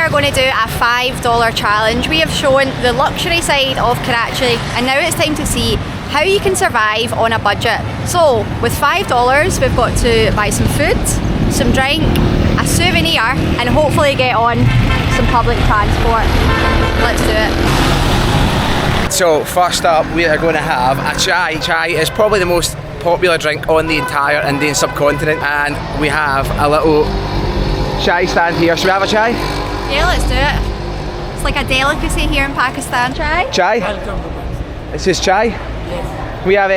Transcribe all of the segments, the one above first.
are going to do a $5 challenge. We have shown the luxury side of Karachi, and now it's time to see how you can survive on a budget. So with $5 we've got to buy some food, some drink, a souvenir, and hopefully get on some public transport. Let's do it. So first up we are going to have a chai. Chai is probably the most popular drink on the entire Indian subcontinent, and we have a little chai stand here. Should we have a chai? Yeah, let's do it. It's like a delicacy here in Pakistan. Chai? Chai? This is chai? Yes. We have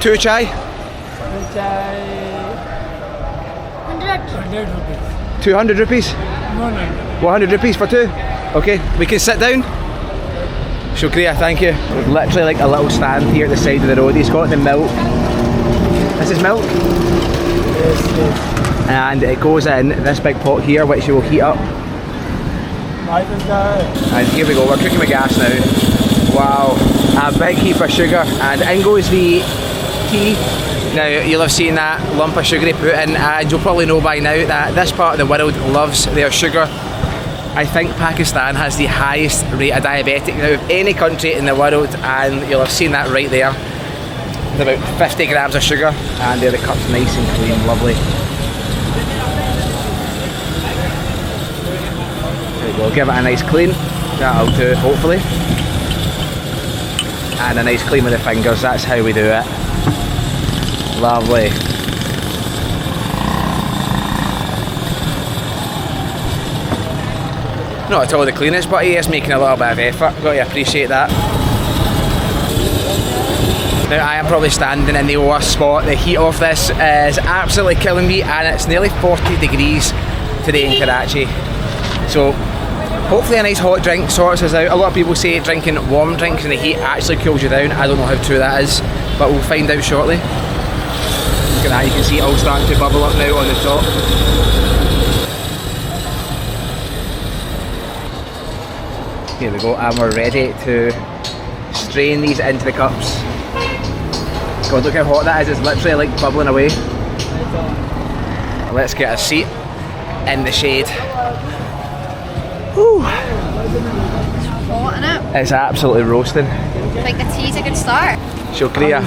2 chai. 100 rupees. 200 rupees? No. 100 rupees for 2? Okay, we can sit down. Shukriya, thank you. There's literally like a little stand here at the side of the road. He's got the milk. This is milk? Yes. And it goes in this big pot here, which you will heat up. And here we go, we're cooking with gas now. Wow, a big heap of sugar. And in goes the tea. Now, you'll have seen that lump of sugar they put in, and you'll probably know by now that this part of the world loves their sugar. I think Pakistan has the highest rate of diabetic now of any country in the world, and you'll have seen that right there. There's about 50 grams of sugar, and there the cup's nice and clean, lovely. There we go, give it a nice clean, that'll do hopefully. And a nice clean with the fingers, that's how we do it. Lovely. Not at all the cleanest, but he is making a little bit of effort, got to appreciate that. Now I am probably standing in the worst spot. The heat of this is absolutely killing me, and it's nearly 40 degrees today in Karachi. So hopefully a nice hot drink sorts us out. A lot of people say drinking warm drinks in the heat actually cools you down. I don't know how true that is, but we'll find out shortly. Look at that, you can see it all starting to bubble up now on the top. Here we go, and we're ready to strain these into the cups. God, look how hot that is, it's literally like bubbling away. Let's get a seat in the shade. Whew. It's hot, innit? It's absolutely roasting. I think the tea's a good start. Shukriya.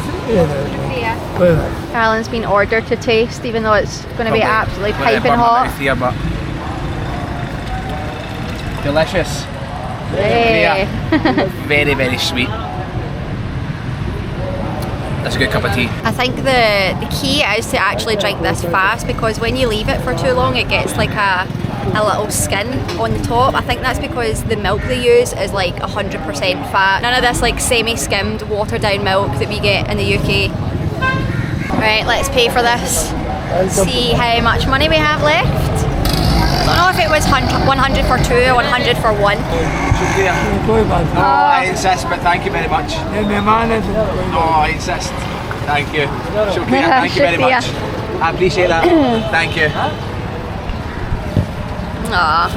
Carolyn's been ordered to taste, even though it's going to be absolutely piping hot. Here, but delicious. Hey. Very, very sweet. That's a good cup of tea. I think the key is to actually drink this fast, because when you leave it for too long it gets like a little skin on the top. I think that's because the milk they use is like 100% fat. None of this like semi-skimmed watered down milk that we get in the UK. Right, let's pay for this. See how much money we have left. I don't know if it was 100 for 2 or 100 for 1. Oh, I insist, but thank you very much. Oh, I insist. Thank you. Shukriya, thank you very much. I appreciate that. Thank you. Aw,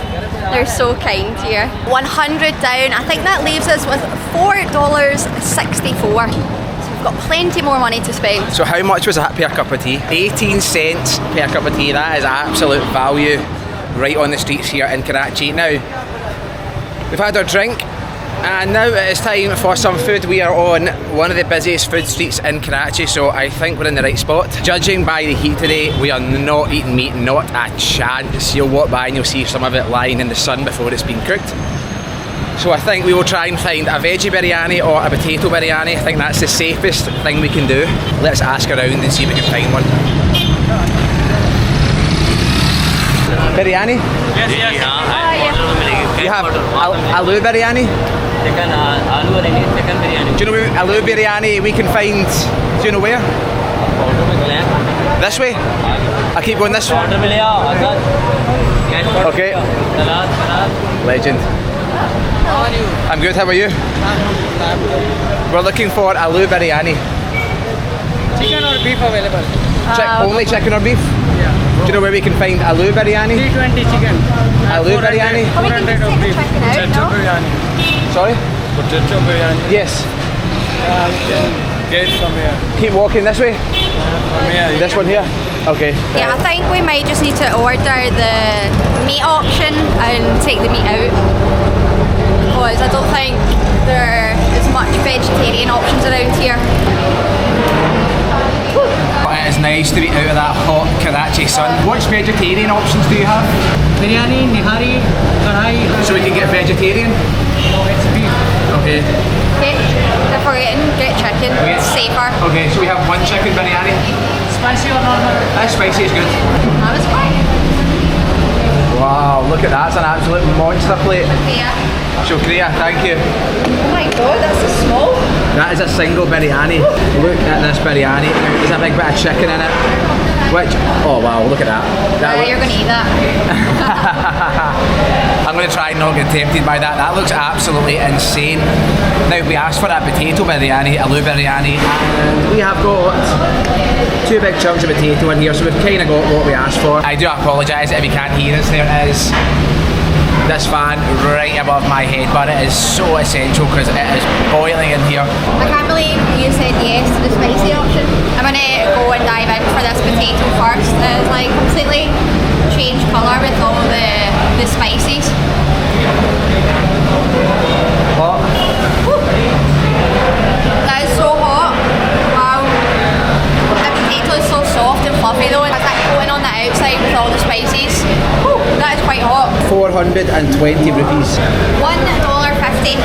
they're so kind here. 100 down, I think that leaves us with $4.64. So we've got plenty more money to spend. So how much was that per cup of tea? 18 cents per cup of tea, that is absolute value right on the streets here in Karachi. Now, we've had our drink, and now it is time for some food. We are on one of the busiest food streets in Karachi, so I think we're in the right spot. Judging by the heat today, we are not eating meat, not a chance. You'll walk by and you'll see some of it lying in the sun before it's been cooked. So I think we will try and find a veggie biryani or a potato biryani. I think that's the safest thing we can do. Let's ask around and see if we can find one. Biryani? Yes. Yeah. You have aloo biryani? Chicken, aloo biryani, chicken biryani. Do you know where aloo biryani we can find? Do you know where? This way? I keep going this way. Okay. Legend. How are you? I'm good, how are you? We're looking for aloo biryani. Chicken or beef available? Only chicken or beef? Yeah. Do you know where we can find aloo biryani? 320 chicken. Aloo biryani? 400 of beef. Potato biryani. Sorry? Potato biryani. Yes. You can get from here. Keep walking this way. This one here? Okay. Yeah, I think we might just need to order the meat option and take the meat out, because I don't think there is much vegetarian options around here. It is nice to be out of that hot Karachi sun. Which vegetarian options do you have? Biryani, nihari, kadhai. So we can get vegetarian? No, it's beef. Okay. They're forgetting, get chicken, it's safer. Okay, so we have one chicken biryani. Spicy or normal? Spicy is good. That was fine. Wow, look at that, it's an absolute monster plate. Yeah. Shukriya, thank you. Oh my god, that's a small. That is a single biryani. Look at this biryani. There's a big bit of chicken in it. Which, oh wow, look at that. You're going to eat that. I'm going to try and not get tempted by that. That looks absolutely insane. Now, we asked for a potato biryani, aloo biryani, and we have got 2 big chunks of potato in here, so we've kind of got what we asked for. I do apologise if you can't hear us. There is this fan right above my head, but it is so essential because it is boiling in here. I can't believe you said yes to the spicy option. I'm going to go and dive in for this potato first. It's like completely changed colour with all the spices. Hot. That is so hot. Wow. The potato is so soft and fluffy though, and it's like coating on the outside with all the spices. Whew, that is quite hot. 420 rupees. $1.50.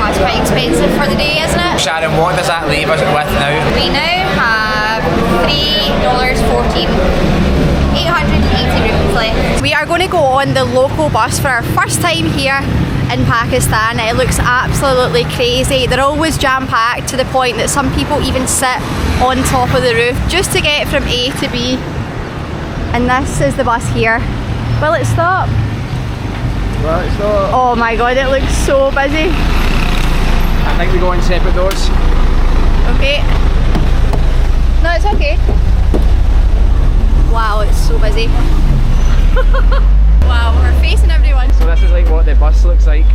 That's quite expensive for the day, isn't it? Shannon, what does that leave us with now? We now have $3.14. 880 rupees left. We are going to go on the local bus for our first time here in Pakistan. It looks absolutely crazy. They're always jam-packed to the point that some people even sit on top of the roof just to get from A to B. And this is the bus here. Will it stop? Right, so Oh my god, it looks so busy. I think we go in separate doors. Okay. No, it's okay. Wow, it's so busy. Wow, we're facing everyone. So this is like what the bus looks like.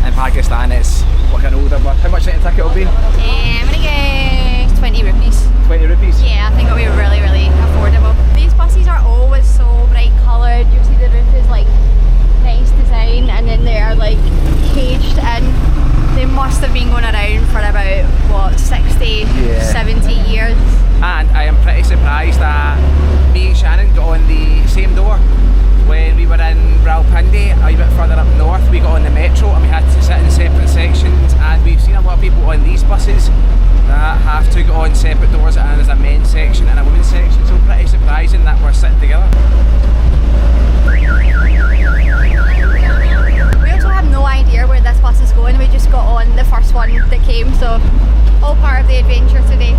In Pakistan it's like an older bus. How much do you think the ticket will be? I'm gonna guess 20 rupees. 20 rupees? Yeah, I think it'll be really, really affordable. These buses are always so bright coloured. You see the roof is like nice design, and then they are like caged in. They must have been going around for about, what, 60, 70 years. And I am pretty surprised that me and Shannon got on the same door. When we were in Rawalpindi, a wee bit further up north, we got on the metro and we had to sit in separate sections, and we've seen a lot of people on these buses that have to go on separate doors, and there's a men's section and a women's section, so pretty surprising that we're sitting together. We also have no idea where this bus is going. We just got on the first one that came, so all part of the adventure today.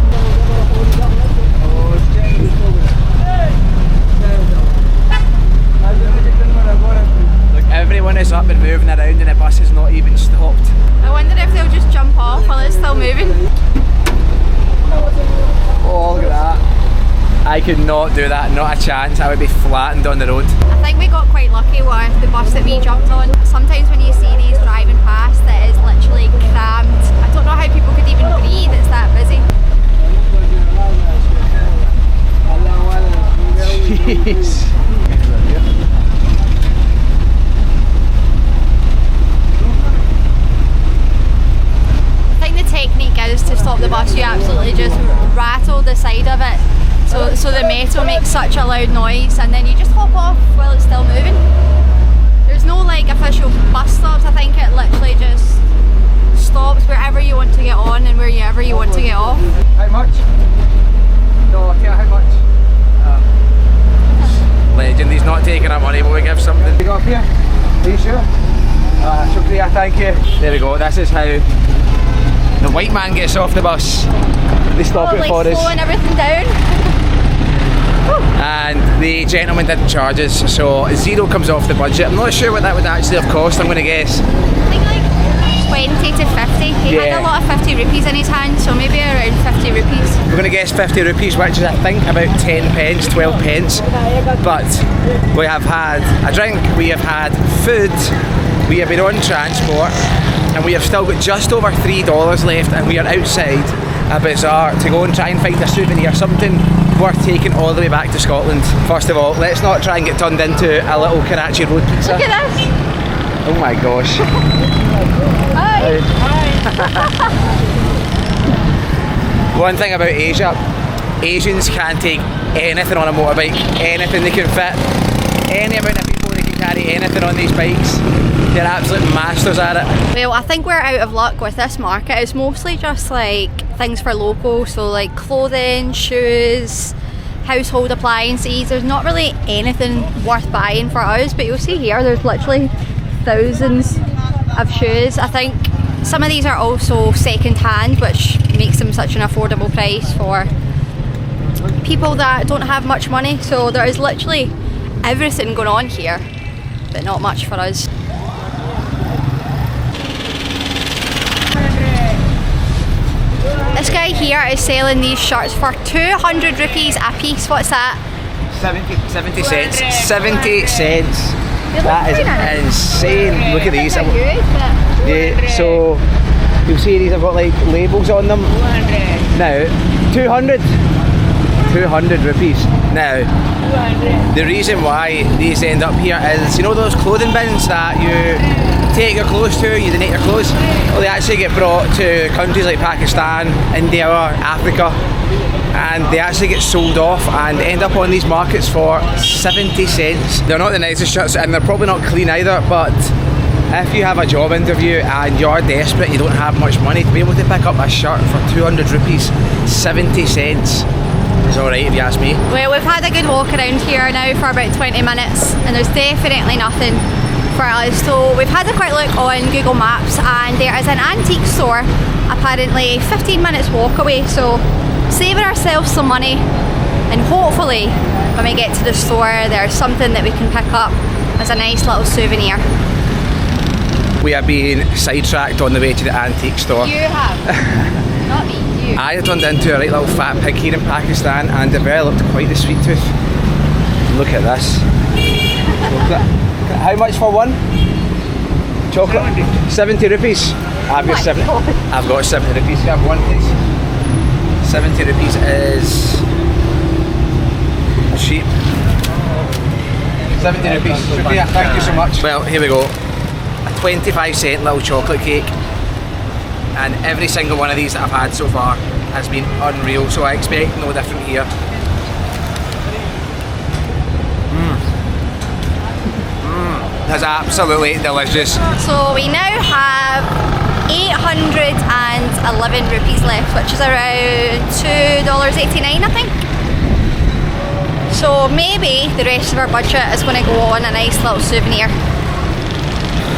Look, everyone is up and moving around and the bus is not even stopped. I wonder if they'll just jump off while it's still moving. Oh, look at that. I could not do that, not a chance. I would be flattened on the road. I think we got quite lucky with the bus that we jumped on. Sometimes when you see these driving past, it is literally crammed. I don't know how people could even breathe, it's that busy. Jeez. I think the technique is to stop the bus, you absolutely just rattle the side of it so the metal makes such a loud noise, and then you just hop off while it's still moving. There's no like official bus stops. I think it literally just stops wherever you want to get on and wherever you want to get off. How much? No, I can't. How much? Legend, he's not taking our money, but we give something. You go up here? Are you sure? Shukriya, thank you. There we go, this is how the white man gets off the bus. They stop it like for us. slowing everything down. And the gentleman didn't charge us, so zero comes off the budget. I'm not sure what that would actually have cost, I'm going to guess. I think like 20 to 50. He had a lot of 50 rupees in his hand, so maybe around 50 rupees. We're going to guess 50 rupees, which is I think about 10 pence, 12 pence. But we have had a drink, we have had food, we have been on transport, and we have still got just over $3 left, and we are outside a bazaar to go and try and find a souvenir, something worth taking all the way back to Scotland. First of all, let's not try and get turned into a little Karachi road pizza. Look at this. Oh my gosh. Hi. One thing about Asia, Asians can take anything on a motorbike, anything they can fit, any amount of people they can carry anything on these bikes. They're absolute masters at it. Well, I think we're out of luck with this market. It's mostly just like things for locals, so like clothing, shoes, household appliances. There's not really anything worth buying for us, but you'll see here there's literally thousands of shoes. I think some of these are also second hand, which makes them such an affordable price for people that don't have much money. So there is literally everything going on here, but not much for us. This guy here is selling these shirts for 200 rupees a piece. What's that? 70 cents. 70 cents. That is insane. Look at these. Yeah, so you'll see these have got like labels on them. Now, 200 rupees. Now, the reason why these end up here is, you know those clothing bins that you take your clothes to, you donate your clothes? Well, they actually get brought to countries like Pakistan, India, Africa, and they actually get sold off and end up on these markets for 70 cents. They're not the nicest shirts and they're probably not clean either, but if you have a job interview and you're desperate, you don't have much money, to be able to pick up a shirt for 200 rupees, 70 cents is alright if you ask me. Well, we've had a good walk around here now for about 20 minutes and there's definitely nothing for us. So we've had a quick look on Google Maps and there is an antique store apparently 15 minutes walk away, so saving ourselves some money, and hopefully when we get to the store there's something that we can pick up as a nice little souvenir. We are being sidetracked on the way to the antique store. You have, not me. I turned into a right little fat pig here in Pakistan and developed quite the sweet tooth. Look at this. How much for one? Chocolate? 70 rupees. I've got 70 rupees. Can I have one, please? 70 rupees is cheap. 70 rupees. Shukriya, thank you so much. Well, here we go. A 25-cent little chocolate cake. And every single one of these that I've had so far has been unreal, so I expect no different here. That's absolutely delicious. So we now have 811 rupees left, which is around $2.89 I think. So maybe the rest of our budget is going to go on a nice little souvenir.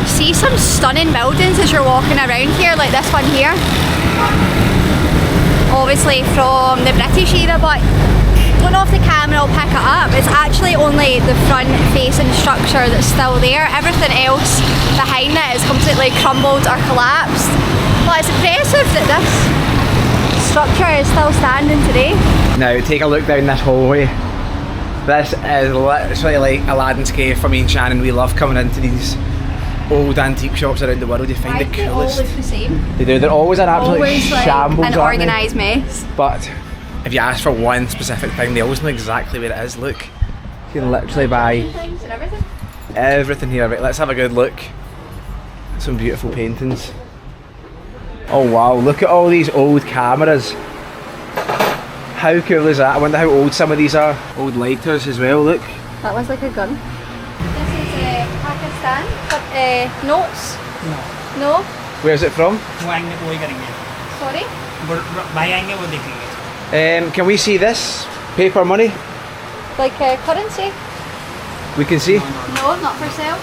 See some stunning buildings as you're walking around here, like this one here. Obviously from the British era, but I don't know if the camera will pick it up. It's actually only the front facing structure that's still there. Everything else behind it is completely crumbled or collapsed. But it's impressive that this structure is still standing today. Now take a look down this hallway. This is literally like Aladdin's cave for me and Shannon. We love coming into these old antique shops around the world. You find the coolest. They all look the same. They do. They're always an absolute shambles. An organised mess. But if you ask for one specific thing, they always know exactly where it is. Look, you can literally buy everything here. Right, let's have a good look. Some beautiful paintings. Oh wow, look at all these old cameras. How cool is that? I wonder how old some of these are. Old lighters as well, look. That was like a gun. This is Pakistan, but notes? No. Where's it from? Sorry? Can we see this? Paper money? Like currency? We can see? No, not for sale.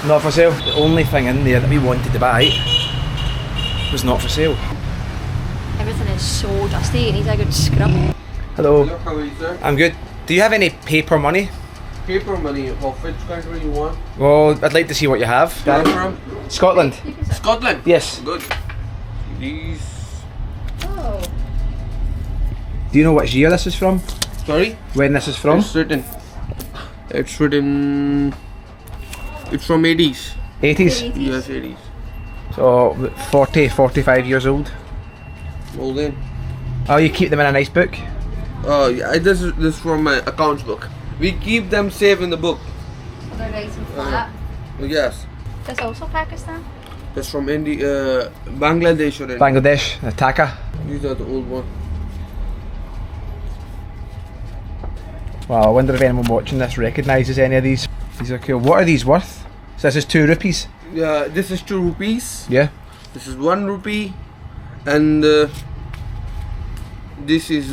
Not for sale. The only thing in there that we wanted to buy was not for sale. Everything is so dusty, it needs a good scrub. Hello. Hello, how are you, sir? I'm good. Do you have any paper money? Paper money, of which country you want? Well, I'd like to see what you have. Where from? Scotland. Scotland? Yes. Good. These... Oh. Do you know which year this is from? Sorry? When this is from? It's written... It's from 80s. 80s? Yes, 80s. So 40, 45 years old. Old then. Oh, you keep them in a nice book? Oh, yeah, this is from my accounts book. We keep them safe in the book. They're nice and flat. Yes. That's also Pakistan. That's from India, Bangladesh or India. Bangladesh, Dhaka. These are the old ones. Wow, I wonder if anyone watching this recognises any of these. These are cool. What are these worth? So this is 2 rupees? Yeah, this is 2 rupees. Yeah. This is 1 rupee. And this is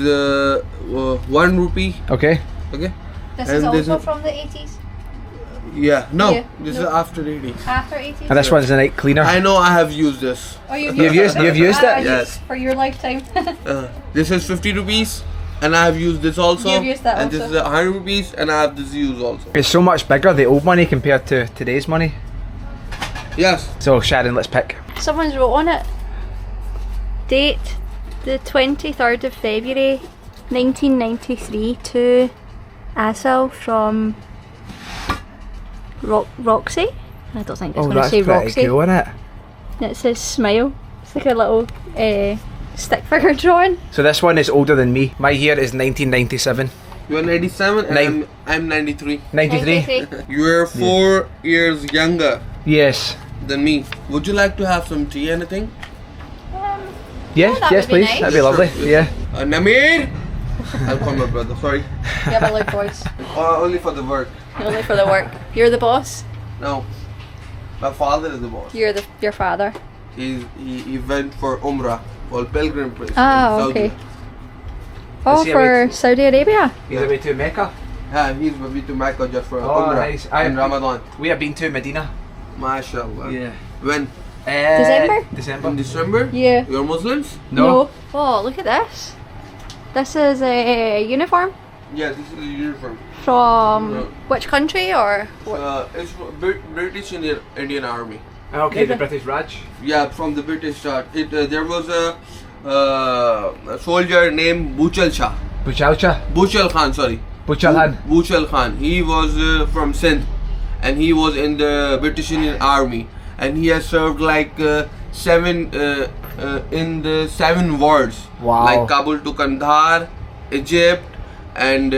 1 rupee. Okay. Okay. This And is this also is- from the 80s. Yeah, no, Yeah, this no. is after 80s. After 80s. And this one's a night cleaner. I know I have used this. Oh, you've You've used it? Yes. For your lifetime. This is 50 rupees. And I have used this also. You've used that and also. this is 100 rupees. And I have this used also. It's so much bigger, the old money, compared to today's money. Yes. So Sharon, let's pick. Someone's wrote on it. Date the 23rd of February 1993 to Asil from Roxy? I don't think it's Oh, going to that's say pretty Roxy. cool, isn't it? And it says smile. It's like a little stick figure drawing. So this one is older than me. My year is 1997. You are 97 and Nine. I'm 93. 93? You are 4 years younger Yes. than me. Would you like to have some tea, anything? Yeah, that yes would be please. nice. That'd be lovely. Yeah. Namir! I'll call my brother, sorry. You have a loud voice. Only for the work. Only for the work. You're the boss. No. My father is the boss. You're your father. He went for Umrah, for pilgrim place. in Oh, Saudi. okay. Oh, he for away- Saudi Arabia. He's away to Mecca. Yeah, he's been to Mecca just for Oh, Umrah nice. in Ramadan. We have been to Medina. MashaAllah. When? December? December. In December? Yeah. You're Muslims? No. Oh, look at this. This is a uniform Yeah, this is the uniform. from No. which country or what? It's from British Indian Army. Okay, the British Raj. Yeah, from the British start. There was a soldier named Buchal Shah. Buchalcha. Buchal Khan, sorry. Buchalhan. Buchal Khan. He was from Sindh, and he was in the British Indian Army, and he has served like 7 in the 7 wars. Wow. Like Kabul to Kandahar, Egypt, and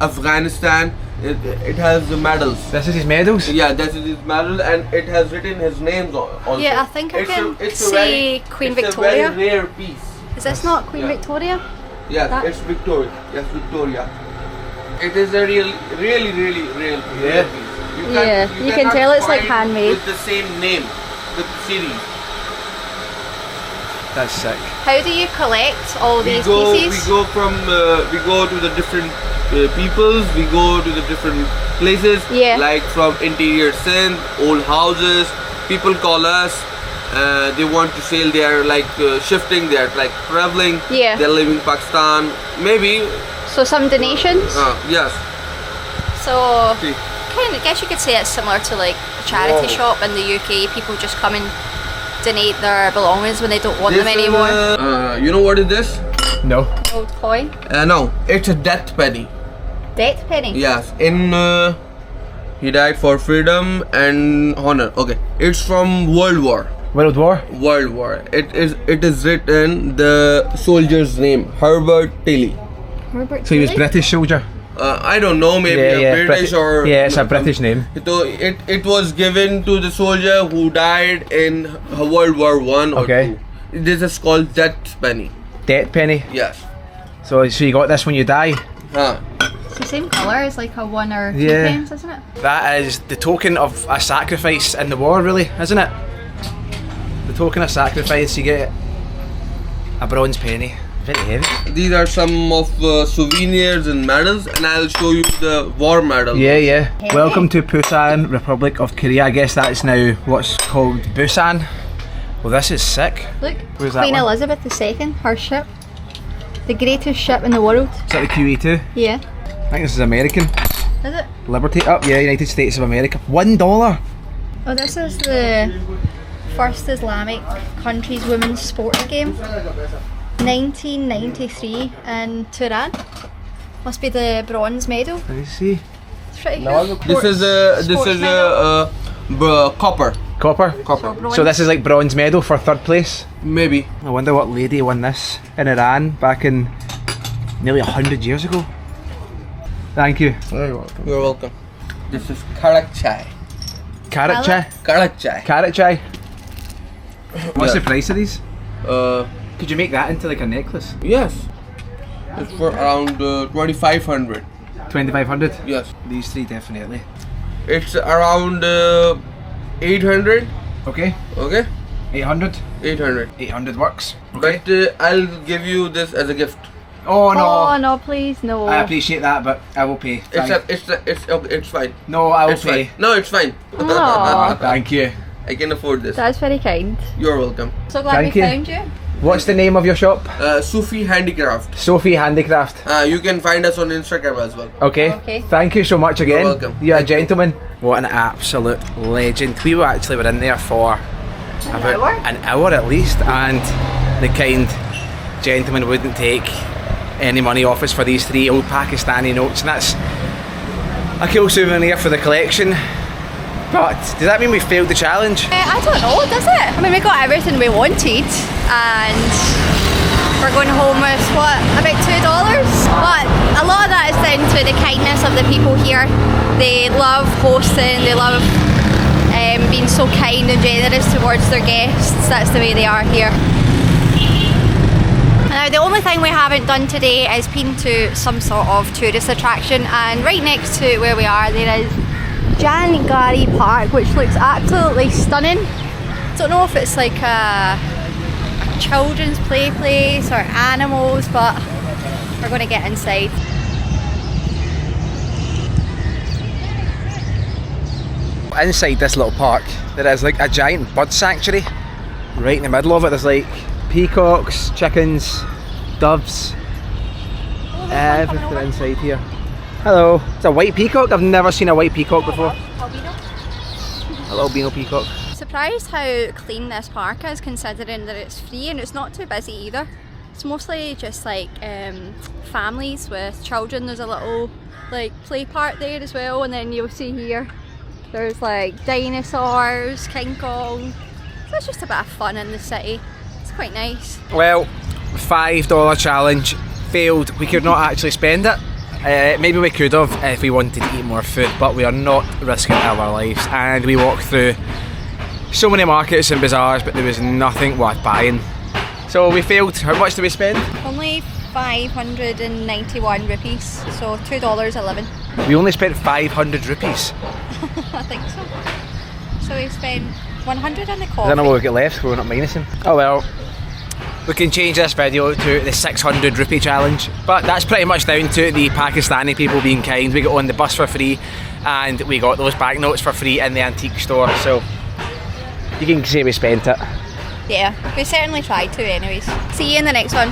Afghanistan. It has the medals. This is his medals? Yeah, that's his medal, and it has written his names also. Yeah, I think I can see Queen it's Victoria. a very rare piece. Is this not Queen Yeah. Victoria? Yes, That- it's Victoria. Yes, Victoria. It is a really real Yeah. piece. Yeah, you can cannot tell it's like find handmade. with the same name, the series. That's sick. How do you collect all these We pieces? go to the different peoples. We go to the different places. Yeah. Like from interior Sindh, old houses. People call us. They want to sail. They are like shifting. They are like traveling. Yeah. They're leaving Pakistan. Maybe. So some donations. Yes. So See. I guess you could say it's similar to like a charity Whoa. shop in the UK. People just come and donate their belongings when they don't want This them is, anymore. you know what is this? No. Old coin. No, it's a death penny. Death penny. Yes, he died for freedom and honor. Okay, it's from World War. World War? World War. It is written the soldier's name, Herbert Tilly. Robert So he was Tilly? British soldier? I don't know, maybe a British or yeah, it's a British name. So it was given to the soldier who died in World War One or Okay. two. This is called death penny. Death penny. Yes. So you got this when you die? It's the same colour as like a 1 or 2 Yeah. pence, isn't it? That is the token of a sacrifice in the war, really, isn't it? The token of sacrifice, you get a bronze penny. Very heavy. These are some of souvenirs and medals, and I'll show you the war medal. Yeah, yeah. Welcome to Busan, Republic of Korea. I guess that's now what's called Busan. Well, this is sick. Look, Where's that Queen one? Elizabeth II, her ship. The greatest ship in the world. Is that the QE2? Yeah. I think this is American. Is it? Liberty. Oh, yeah, United States of America. $1. Oh, this is the first Islamic country's women's sports game. 1993 in Tehran. Must be the bronze medal. Let me see. It's pretty cool. This is Sports medal. copper. Copper? Copper. So this is like bronze medal for third place. Maybe. I wonder what lady won this in Iran back in nearly 100 years ago. Thank you. You're welcome. This is Karachi. Carrot chai? Karachi. Carrot chai. What's Yeah. the price of these? Uh, Could you make that into like a necklace? yes. It's for around 2,500. 2,500? Yes. These three definitely. It's around 800. Okay. Okay. 800? 800. 800 works. Okay. But I'll give you this as a gift. Oh no. Oh no, please no. I appreciate that, but I will pay. It's fine. No, I will It's pay. fine. No, it's fine. Aw. Thank you. I can afford this. That's very kind. You're welcome. So glad Thank we you. found you. What's the name of your shop? Sufi Handicraft. Sophie Handicraft. You can find us on Instagram as well. Okay. Okay. Thank you so much again. You're welcome. You're a Thank you. gentleman. What an absolute legend. We were in there for about hour? an hour at least, and the kind gentleman wouldn't take any money off us for these 3 old Pakistani notes, and that's a cool souvenir for the collection. But does that mean we failed the challenge? I don't know, does it? I mean, we got everything we wanted, and we're going home with what, about $2? But a lot of that is down to the kindness of the people here. They love hosting, they love being so kind and generous towards their guests. That's the way they are here. Now, the only thing we haven't done today is been to some sort of tourist attraction, and right next to where we are there is Gari Park, which looks absolutely stunning. Don't know if it's like a children's play place or animals, but we're going to get inside. Inside this little park, there is like a giant bird sanctuary. Right in the middle of it, there's like peacocks, chickens, doves, everything inside here. Hello, it's a white peacock. I've never seen a white peacock before. A little beano peacock. Surprised how clean this park is, considering that it's free and it's not too busy either. It's mostly just like families with children. There's a little like play park there as well, and then you'll see here there's like dinosaurs, King Kong. So it's just a bit of fun in the city. It's quite nice. Well, $5 challenge failed. We could not actually spend it. Maybe we could have if we wanted to eat more food, but we are not risking our lives. And we walked through so many markets and bazaars, but there was nothing worth buying. So we failed. How much did we spend? Only 591 rupees, so $2.11. We only spent 500 rupees. I think so. So we spent 100 on the I coffee. don't know what we got left, we're not minusing. Oh well. We can change this video to the 600 rupee challenge, but that's pretty much down to the Pakistani people being kind. We got on the bus for free, and we got those banknotes for free in the antique store, so you can say we spent it. Yeah, we certainly tried to anyways. See you in the next one.